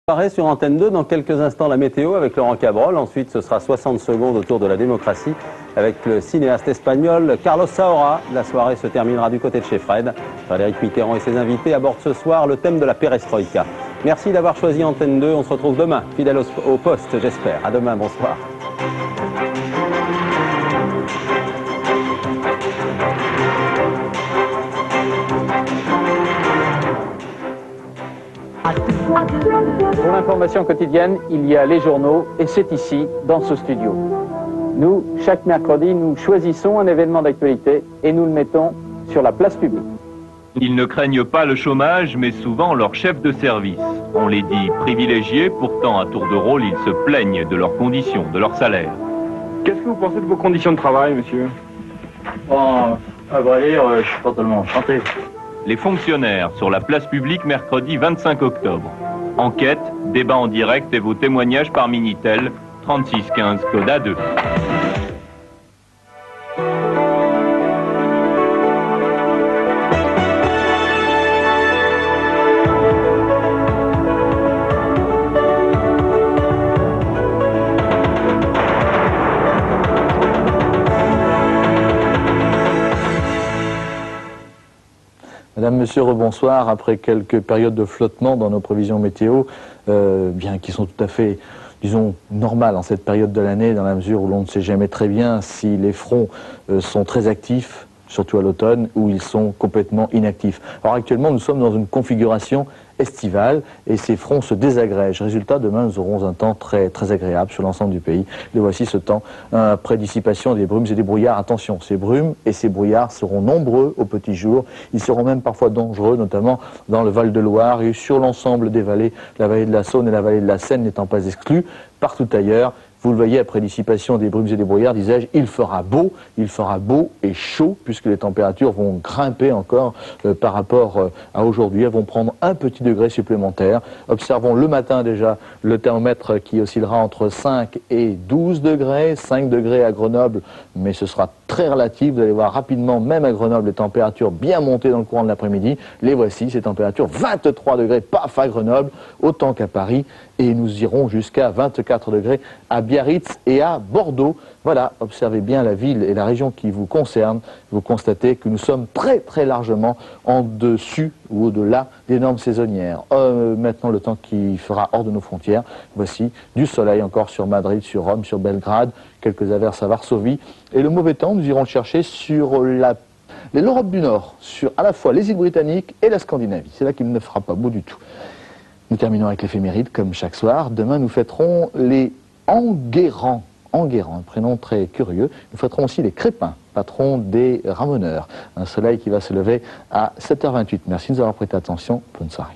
Pareil sur Antenne 2, dans quelques instants la météo avec Laurent Cabrol. Ensuite, ce sera 60 secondes autour de la démocratie avec le cinéaste espagnol Carlos Saura. La soirée se terminera du côté de chez Fred. Frédéric Mitterrand et ses invités abordent ce soir le thème de la perestroïka. Merci d'avoir choisi Antenne 2. On se retrouve demain, fidèle au poste, j'espère. À demain, bonsoir. Pour l'information quotidienne, il y a les journaux et c'est ici, dans ce studio. Nous, chaque mercredi, nous choisissons un événement d'actualité et nous le mettons sur la place publique. Ils ne craignent pas le chômage, mais souvent leur chef de service. On les dit privilégiés, pourtant à tour de rôle, ils se plaignent de leurs conditions, de leur salaire. Qu'est-ce que vous pensez de vos conditions de travail, monsieur? Bon, à vrai dire, je suis pas tellement enchanté. Les fonctionnaires sur la place publique mercredi 25 octobre. Enquête, débat en direct et vos témoignages par Minitel, 36 15 code A2. Madame, Monsieur, rebonsoir. Après quelques périodes de flottement dans nos prévisions météo, bien qui sont tout à fait, disons, normales en cette période de l'année, dans la mesure où l'on ne sait jamais très bien si les fronts sont très actifs, surtout à l'automne, ou ils sont complètement inactifs. Alors actuellement, nous sommes dans une configuration estivale et ces fronts se désagrègent. Résultat, demain, nous aurons un temps très agréable sur l'ensemble du pays. Et voici ce temps après dissipation des brumes et des brouillards. Attention, ces brumes et ces brouillards seront nombreux au petit jour. Ils seront même parfois dangereux, notamment dans le Val-de-Loire et sur l'ensemble des vallées, la vallée de la Saône et la vallée de la Seine n'étant pas exclues. Partout ailleurs, vous le voyez, après dissipation des brumes et des brouillards, disais-je, il fera beau et chaud, puisque les températures vont grimper encore par rapport à aujourd'hui. Elles vont prendre un petit degré supplémentaire. Observons le matin déjà le thermomètre qui oscillera entre 5 et 12 degrés, 5 degrés à Grenoble, mais ce sera très relatif. Vous allez voir rapidement, même à Grenoble, les températures bien montées dans le courant de l'après-midi. Les voici, ces températures, 23 degrés, paf, à Grenoble, autant qu'à Paris, et nous irons jusqu'à 24 degrés à Biarritz et à Bordeaux. Voilà, observez bien la ville et la région qui vous concerne. Vous constatez que nous sommes très largement en dessus ou au-delà des normes saisonnières. Maintenant, le temps qui fera hors de nos frontières. Voici du soleil encore sur Madrid, sur Rome, sur Belgrade, quelques averses à Varsovie. Et le mauvais temps, nous irons le chercher sur l'Europe du Nord, sur à la fois les îles britanniques et la Scandinavie. C'est là qu'il ne fera pas beau du tout. Nous terminons avec l'éphéméride, comme chaque soir. Demain, nous fêterons les Enguerrands. Enguerrand, un prénom très curieux. Nous fêterons aussi les Crépins, patrons des ramoneurs. Un soleil qui va se lever à 7h28. Merci de nous avoir prêté attention. Bonne soirée.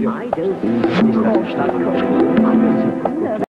I don't.